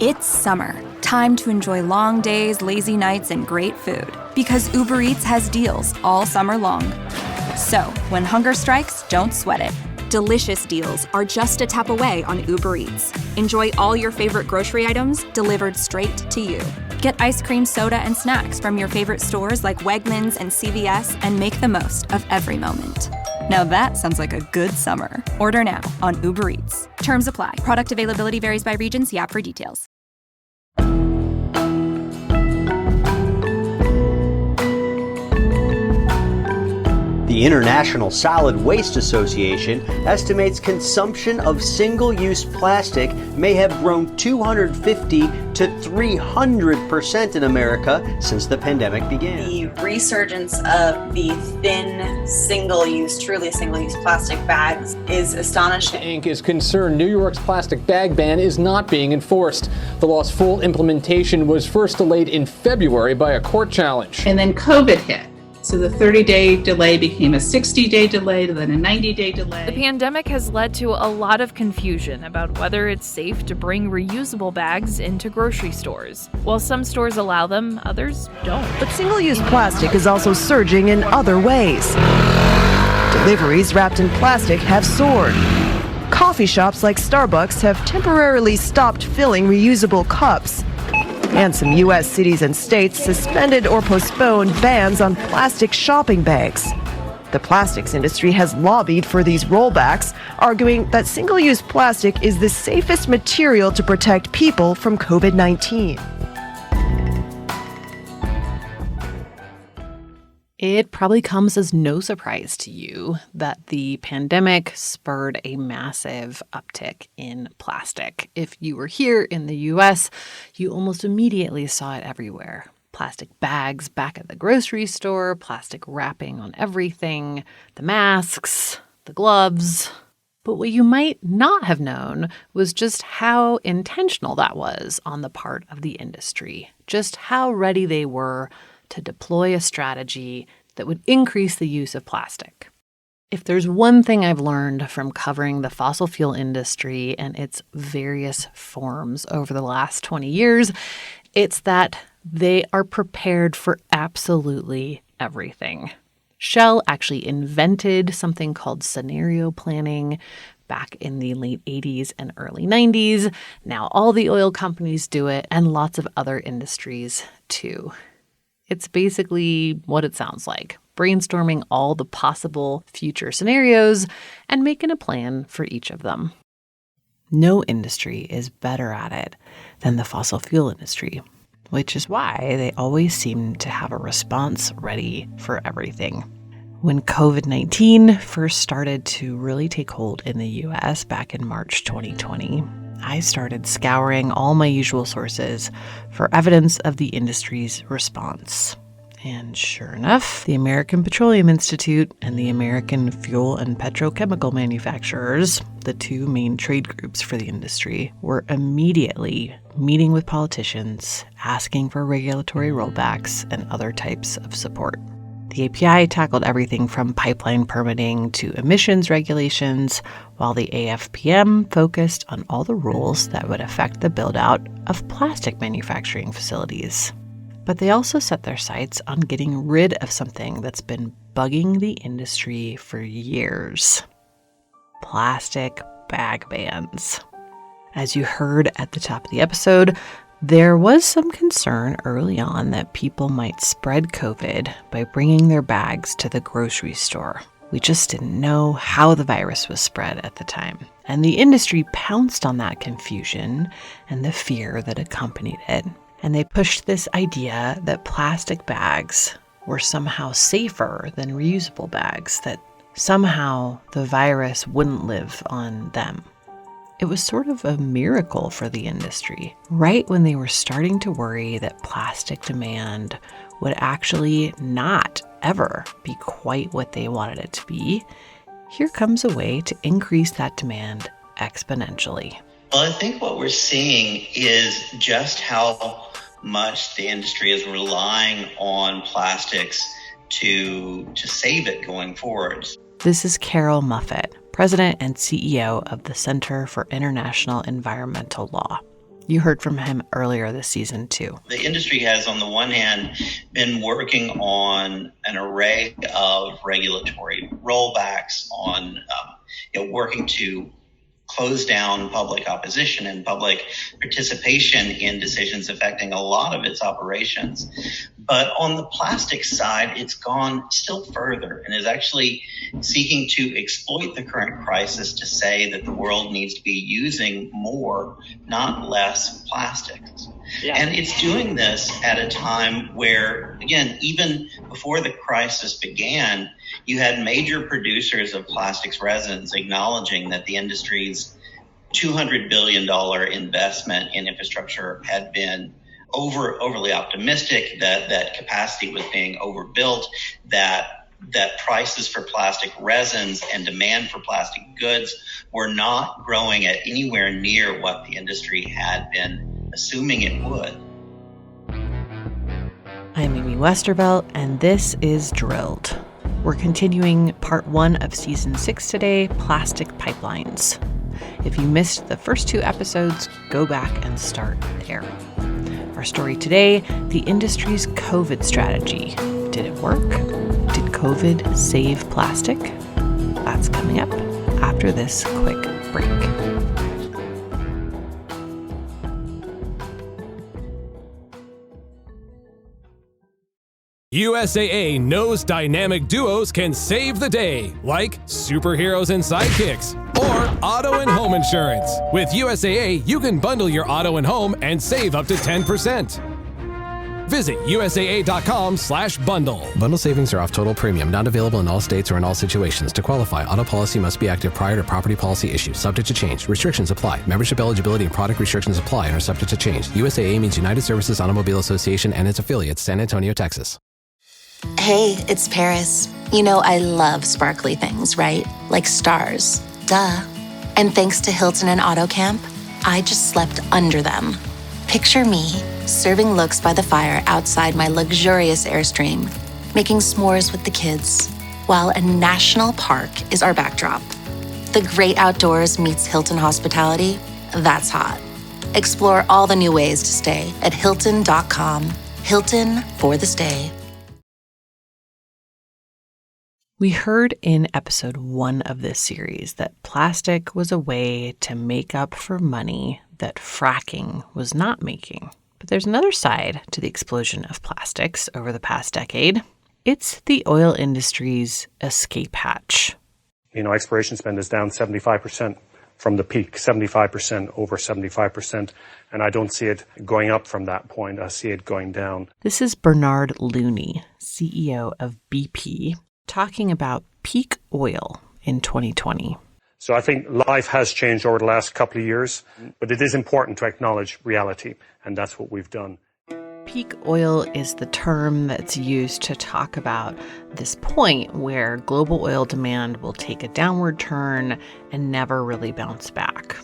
It's summer. Time to enjoy long days, lazy nights, and great food. Because Uber Eats has deals all summer long. So, when hunger strikes, don't sweat it. Delicious deals are just a tap away on Uber Eats. Enjoy all your favorite grocery items delivered straight to you. Get ice cream, soda, and snacks from your favorite stores like Wegmans and CVS and make the most of every moment. Now that sounds like a good summer. Order now on Uber Eats. Terms apply. Product availability varies by region. See app for details. The International Solid Waste Association estimates consumption of single-use plastic may have grown 250 to 300% in America since the pandemic began. The resurgence of the thin, truly single-use plastic bags is astonishing. Inc. is concerned New York's plastic bag ban is not being enforced. The law's full implementation was first delayed in February by a court challenge. And then COVID hit. So the 30-day delay became a 60-day delay, then a 90-day delay. The pandemic has led to a lot of confusion about whether it's safe to bring reusable bags into grocery stores. While some stores allow them, others don't. But single-use plastic is also surging in other ways. Deliveries wrapped in plastic have soared. Coffee shops like Starbucks have temporarily stopped filling reusable cups. And some U.S. cities and states suspended or postponed bans on plastic shopping bags. The plastics industry has lobbied for these rollbacks, arguing that single-use plastic is the safest material to protect people from COVID-19. It probably comes as no surprise to you that the pandemic spurred a massive uptick in plastic. If you were here in the U.S., you almost immediately saw it everywhere. Plastic bags back at the grocery store, plastic wrapping on everything, the masks, the gloves. But what you might not have known was just how intentional that was on the part of the industry, just how ready they were to deploy a strategy that would increase the use of plastic. If there's one thing I've learned from covering the fossil fuel industry and its various forms over the last 20 years, it's that they are prepared for absolutely everything. Shell actually invented something called scenario planning back in the late 80s and early 90s. Now all the oil companies do it, and lots of other industries too. It's basically what it sounds like, brainstorming all the possible future scenarios and making a plan for each of them. No industry is better at it than the fossil fuel industry, which is why they always seem to have a response ready for everything. When COVID-19 first started to really take hold in the U.S. back in March 2020, I started scouring all my usual sources for evidence of the industry's response. And sure enough, the American Petroleum Institute and the American Fuel and Petrochemical Manufacturers, the two main trade groups for the industry, were immediately meeting with politicians, asking for regulatory rollbacks and other types of support. The API tackled everything from pipeline permitting to emissions regulations, while the AFPM focused on all the rules that would affect the build-out of plastic manufacturing facilities. But they also set their sights on getting rid of something that's been bugging the industry for years: plastic bag bans. As you heard at the top of the episode, there was some concern early on that people might spread COVID by bringing their bags to the grocery store. We just didn't know how the virus was spread at the time. And the industry pounced on that confusion and the fear that accompanied it. And they pushed this idea that plastic bags were somehow safer than reusable bags, that somehow the virus wouldn't live on them. It was sort of a miracle for the industry. Right when they were starting to worry that plastic demand would actually not ever be quite what they wanted it to be, here comes a way to increase that demand exponentially. Well, I think what we're seeing is just how much the industry is relying on plastics to save it going forward. This is Carol Muffett, President and CEO of the Center for International Environmental Law. You heard from him earlier this season, too. The industry has, on the one hand, been working on an array of regulatory rollbacks, on working to close down public opposition and public participation in decisions affecting a lot of its operations. But on the plastic side, it's gone still further and is actually seeking to exploit the current crisis to say that the world needs to be using more, not less, plastics. Yeah. And it's doing this at a time where, again, even before the crisis began, you had major producers of plastics resins acknowledging that the industry's $200 billion investment in infrastructure had been overly optimistic, that capacity was being overbuilt, that prices for plastic resins and demand for plastic goods were not growing at anywhere near what the industry had been assuming it would. I'm Amy Westervelt, and this is Drilled. We're continuing part 1 of season 6 today, Plastic Pipelines. If you missed the first 2 episodes, go back and start there. Our story today, the industry's COVID strategy. Did it work? Did COVID save plastic? That's coming up after this quick break. USAA knows dynamic duos can save the day, like superheroes and sidekicks, or auto and home insurance. With USAA, you can bundle your auto and home and save up to 10%. Visit USAA.com/bundle. Bundle savings are off total premium, not available in all states or in all situations. To qualify, auto policy must be active prior to property policy issue, subject to change. Restrictions apply. Membership eligibility and product restrictions apply and are subject to change. USAA means United Services Automobile Association and its affiliates, San Antonio, Texas. Hey, it's Paris. You know I love sparkly things, right? Like stars. Duh. And thanks to Hilton and AutoCamp, I just slept under them. Picture me, serving looks by the fire outside my luxurious Airstream, making s'mores with the kids, while a national park is our backdrop. The great outdoors meets Hilton hospitality. That's hot. Explore all the new ways to stay at Hilton.com. Hilton for the stay. We heard in episode 1 of this series that plastic was a way to make up for money that fracking was not making. But there's another side to the explosion of plastics over the past decade. It's the oil industry's escape hatch. Exploration spend is down 75% from the peak, 75%, over 75%. And I don't see it going up from that point. I see it going down. This is Bernard Looney, CEO of BP, talking about peak oil in 2020. So I think life has changed over the last couple of years, but it is important to acknowledge reality, and that's what we've done. Peak oil is the term that's used to talk about this point where global oil demand will take a downward turn and never really bounce back.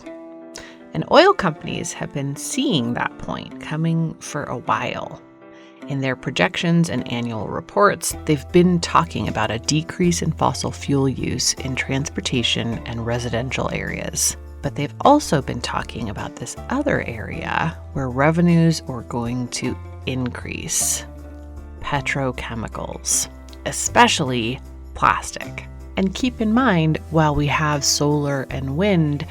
And oil companies have been seeing that point coming for a while. In their projections and annual reports, they've been talking about a decrease in fossil fuel use in transportation and residential areas. But they've also been talking about this other area where revenues are going to increase: petrochemicals, especially plastic. And keep in mind, while we have solar and wind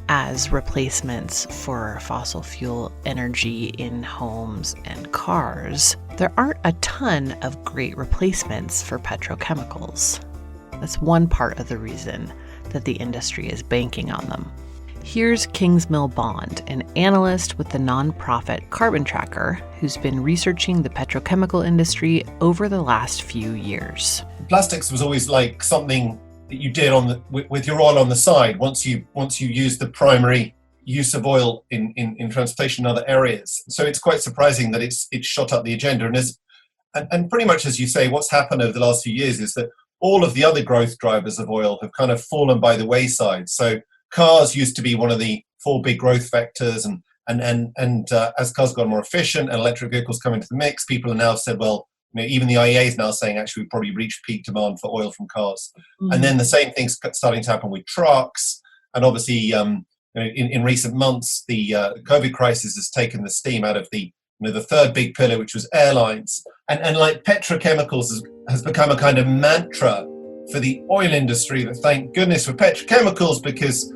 as replacements for fossil fuel energy in homes and cars, there aren't a ton of great replacements for petrochemicals. That's one part of the reason that the industry is banking on them. Here's Kingsmill Bond, an analyst with the nonprofit Carbon Tracker, who's been researching the petrochemical industry over the last few years. Plastics was always like something that you did with your oil on the side once you use the primary use of oil in transportation and other areas. So it's quite surprising that it's shot up the agenda. And pretty much as you say, what's happened over the last few years is that all of the other growth drivers of oil have kind of fallen by the wayside. So cars used to be one of the 4 big growth vectors, and as cars got more efficient and electric vehicles come into the mix, people have now said, well, even the IEA is now saying actually we've probably reached peak demand for oil from cars. Mm-hmm. And then the same thing's starting to happen with trucks, and obviously in recent months, the COVID crisis has taken the steam out of the third big pillar, which was airlines. And like petrochemicals has become a kind of mantra for the oil industry, that thank goodness for petrochemicals, because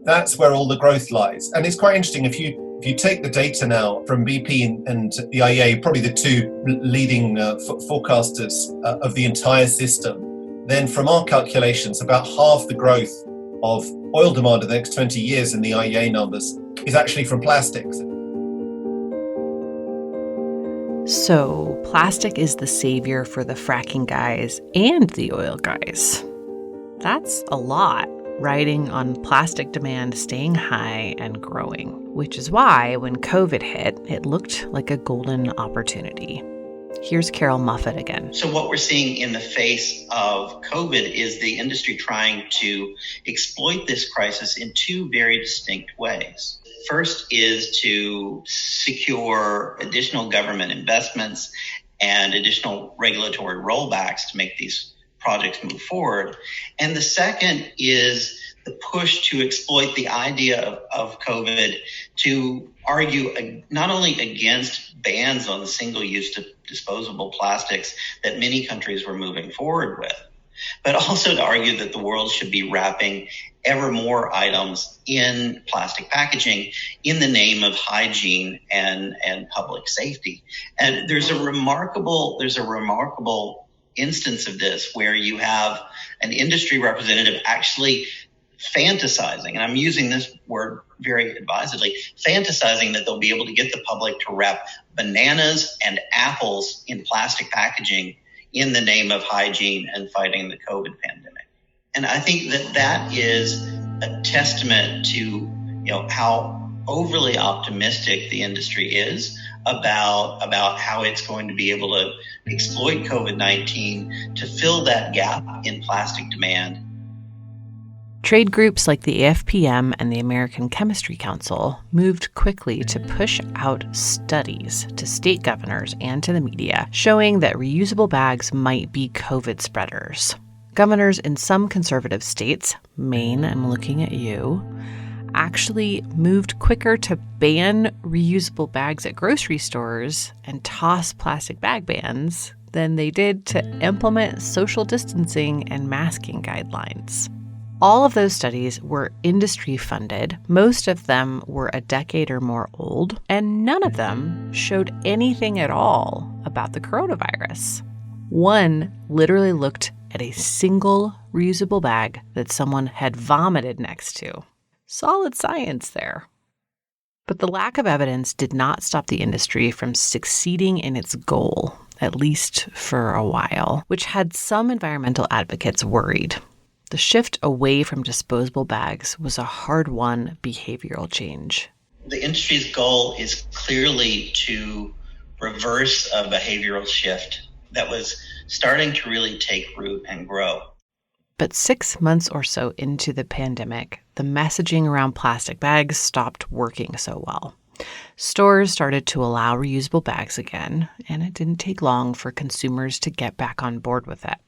that's where all the growth lies. And it's quite interesting, if you take the data now from BP and the IEA, probably the two leading forecasters of the entire system, then from our calculations, about half the growth of oil demand in the next 20 years in the IEA numbers is actually from plastics. So plastic is the savior for the fracking guys and the oil guys. That's a lot riding on plastic demand staying high and growing, which is why when COVID hit, it looked like a golden opportunity. Here's Carol Moffett again. So what we're seeing in the face of COVID is the industry trying to exploit this crisis in two very distinct ways. First is to secure additional government investments and additional regulatory rollbacks to make these projects move forward. And the second is the push to exploit the idea of COVID to argue not only against bans on single-use disposable plastics that many countries were moving forward with, but also to argue that the world should be wrapping ever more items in plastic packaging in the name of hygiene and public safety. And there's a remarkable instance of this where you have an industry representative actually fantasizing, and I'm using this word very advisedly, fantasizing that they'll be able to get the public to wrap bananas and apples in plastic packaging in the name of hygiene and fighting the COVID pandemic. And I think that is a testament to how overly optimistic the industry is about how it's going to be able to exploit COVID-19 to fill that gap in plastic demand. Trade groups like the AFPM and the American Chemistry Council moved quickly to push out studies to state governors and to the media showing that reusable bags might be COVID spreaders. Governors in some conservative states, Maine, I'm looking at you, actually moved quicker to ban reusable bags at grocery stores and toss plastic bag bans than they did to implement social distancing and masking guidelines. All of those studies were industry funded. Most of them were a decade or more old, and none of them showed anything at all about the coronavirus. One literally looked at a single reusable bag that someone had vomited next to. Solid science there. But the lack of evidence did not stop the industry from succeeding in its goal, at least for a while, which had some environmental advocates worried. The shift away from disposable bags was a hard-won behavioral change. The industry's goal is clearly to reverse a behavioral shift that was starting to really take root and grow. But 6 months or so into the pandemic, the messaging around plastic bags stopped working so well. Stores started to allow reusable bags again, and it didn't take long for consumers to get back on board with it.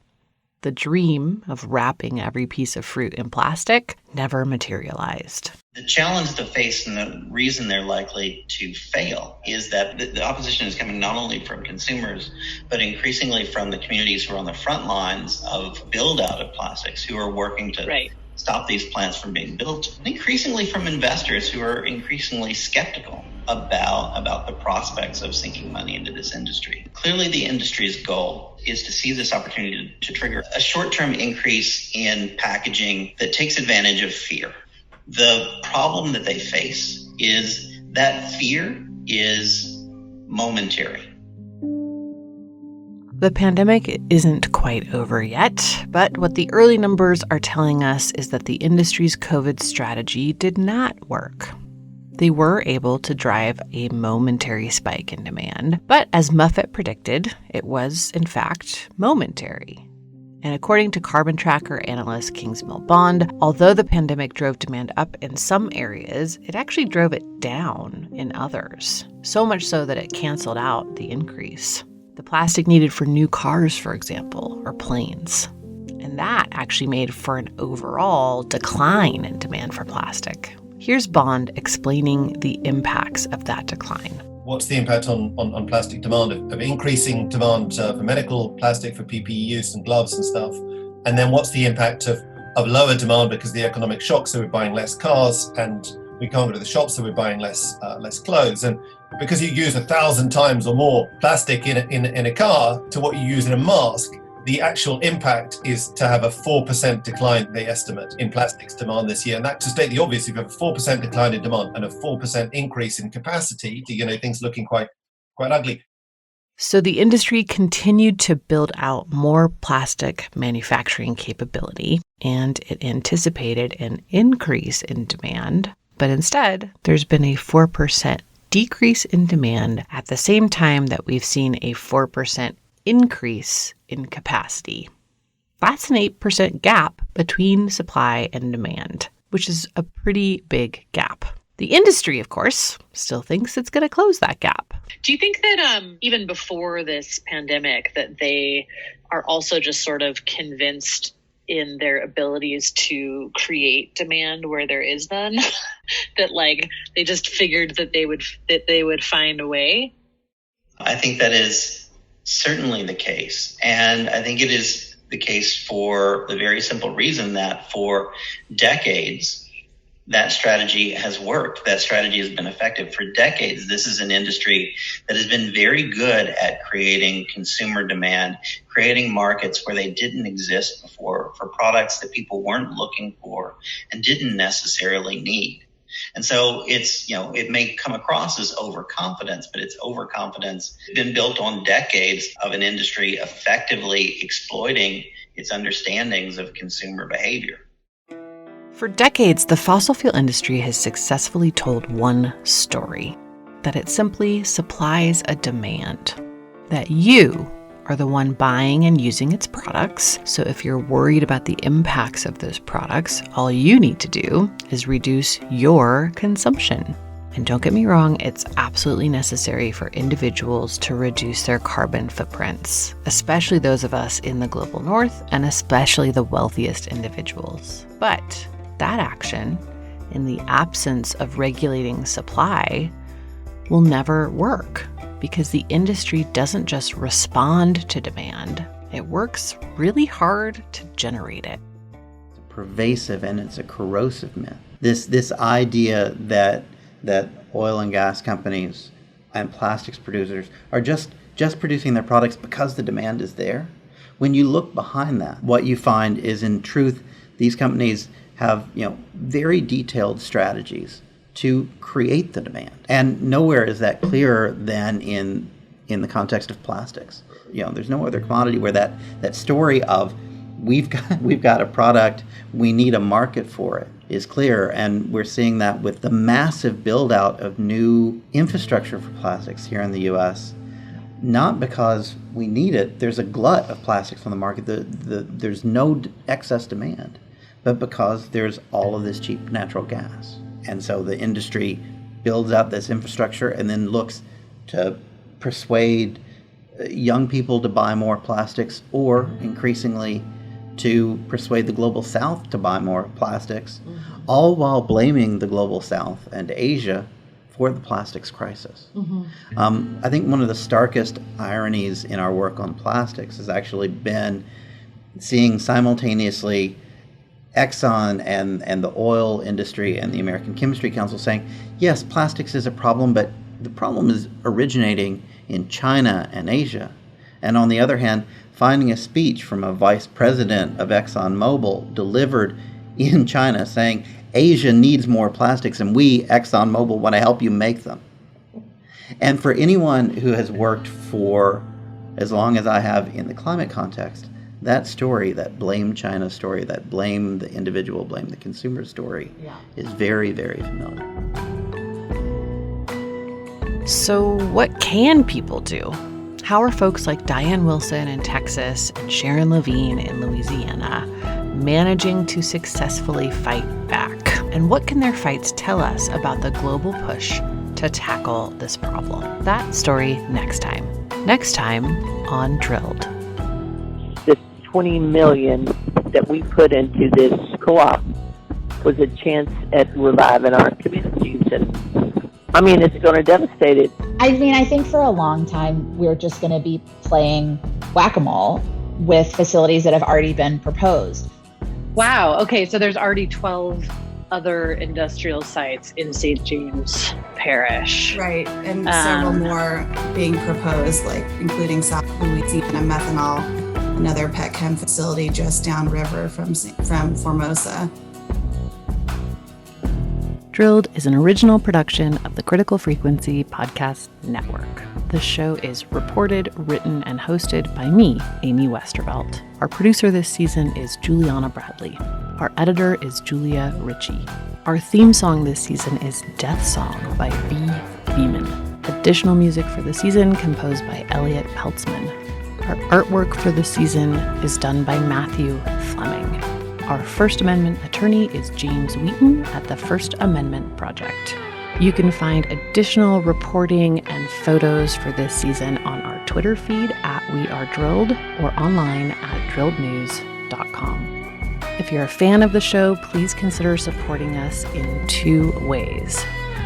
The dream of wrapping every piece of fruit in plastic never materialized. The challenge they face and the reason they're likely to fail is that the opposition is coming not only from consumers, but increasingly from the communities who are on the front lines of build out of plastics, who are working to stop these plants from being built, and increasingly from investors who are increasingly skeptical about the prospects of sinking money into this industry. Clearly, the industry's goal is to see this opportunity to trigger a short-term increase in packaging that takes advantage of fear. The problem that they face is that fear is momentary. The pandemic isn't quite over yet, but what the early numbers are telling us is that the industry's COVID strategy did not work. They were able to drive a momentary spike in demand, but as Moffett predicted, it was, in fact, momentary. And according to carbon tracker analyst Kingsmill Bond, although the pandemic drove demand up in some areas, it actually drove it down in others, so much so that it canceled out the increase. The plastic needed for new cars, for example, or planes. And that actually made for an overall decline in demand for plastic. Here's Bond explaining the impacts of that decline. What's the impact on plastic demand, of increasing demand for medical plastic, for PPE use and gloves and stuff? And then what's the impact of lower demand because of the economic shock, so we're buying less cars and we can't go to the shops, so we're buying less clothes. And because you use 1,000 times or more plastic in a car to what you use in a mask, the actual impact is to have a 4% decline, they estimate, in plastics demand this year. And that, to state the obvious, if you have a 4% decline in demand and a 4% increase in capacity, things looking quite ugly. So the industry continued to build out more plastic manufacturing capability, and it anticipated an increase in demand. But instead, there's been a 4% decrease in demand at the same time that we've seen a 4% increase in capacity. That's an 8% gap between supply and demand, which is a pretty big gap. The industry, of course, still thinks it's going to close that gap. Do you think that even before this pandemic, that they are also just sort of convinced in their abilities to create demand where there is none? That they just figured that they would find a way? I think that is certainly the case. And I think it is the case for the very simple reason that for decades, that strategy has worked. That strategy has been effective for decades. This is an industry that has been very good at creating consumer demand, creating markets where they didn't exist before for products that people weren't looking for and didn't necessarily need. And so it may come across as overconfidence, but it's overconfidence been built on decades of an industry effectively exploiting its understandings of consumer behavior. For decades, the fossil fuel industry has successfully told one story, that it simply supplies a demand, that you are the one buying and using its products. So if you're worried about the impacts of those products, all you need to do is reduce your consumption. And don't get me wrong, it's absolutely necessary for individuals to reduce their carbon footprints, especially those of us in the global north and especially the wealthiest individuals. But that action, in the absence of regulating supply, will never work, because the industry doesn't just respond to demand, it works really hard to generate it. It's pervasive and it's a corrosive myth. This idea that oil and gas companies and plastics producers are just producing their products because the demand is there. When you look behind that, what you find is, in truth, these companies have very detailed strategies to create the demand. And nowhere is that clearer than in the context of plastics. There's no other commodity where that story of we've got a product, we need a market for it, is clear. And we're seeing that with the massive build out of new infrastructure for plastics here in the US. Not because we need it, there's a glut of plastics on the market, there's no excess demand, but because there's all of this cheap natural gas. And so the industry builds out this infrastructure and then looks to persuade young people to buy more plastics, or increasingly to persuade the global south to buy more plastics, all while blaming the global south and Asia for the plastics crisis. I think one of the starkest ironies in our work on plastics has actually been seeing simultaneously Exxon and the oil industry and the American Chemistry Council saying, yes, plastics is a problem, but the problem is originating in China and Asia. And on the other hand, finding a speech from a vice president of ExxonMobil delivered in China saying, Asia needs more plastics and we, ExxonMobil, want to help you make them. And for anyone who has worked for as long as I have in the climate context, that story, that blame China story, that blame the individual, blame the consumer story, is very, very familiar. So what can people do? How are folks like Diane Wilson in Texas and Sharon Levine in Louisiana managing to successfully fight back? And what can their fights tell us about the global push to tackle this problem? That story next time. Next time on Drilled. This $20 million that we put into this co-op was a chance at reviving our communities. And I mean, it's going to devastate it. I mean, I think for a long time, we're just going to be playing whack-a-mole with facilities that have already been proposed. Wow. Okay. So there's already 12 other industrial sites in St. James Parish. Right. And several more being proposed, like including South Louisiana Methanol, another petchem facility just downriver from Formosa. Drilled is an original production of the Critical Frequency Podcast Network. The show is reported, written, and hosted by me, Amy Westervelt. Our producer this season is Juliana Bradley. Our editor is Julia Ritchie. Our theme song this season is Death Song by V. Beeman. Additional music for the season composed by Elliot Peltzman. Our artwork for the season is done by Matthew Fleming. Our First Amendment attorney is James Wheaton at the First Amendment Project. You can find additional reporting and photos for this season on our Twitter feed at We Are Drilled or online at drillednews.com. If you're a fan of the show, please consider supporting us in 2 ways.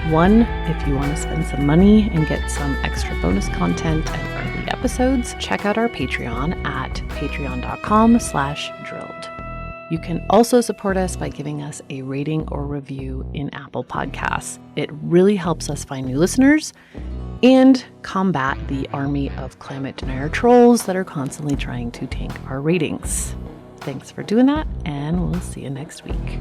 One, if you want to spend some money and get some extra bonus content and early episodes, check out our Patreon at patreon.com/drilled. You can also support us by giving us a rating or review in Apple Podcasts. It really helps us find new listeners and combat the army of climate denier trolls that are constantly trying to tank our ratings. Thanks for doing that, and we'll see you next week.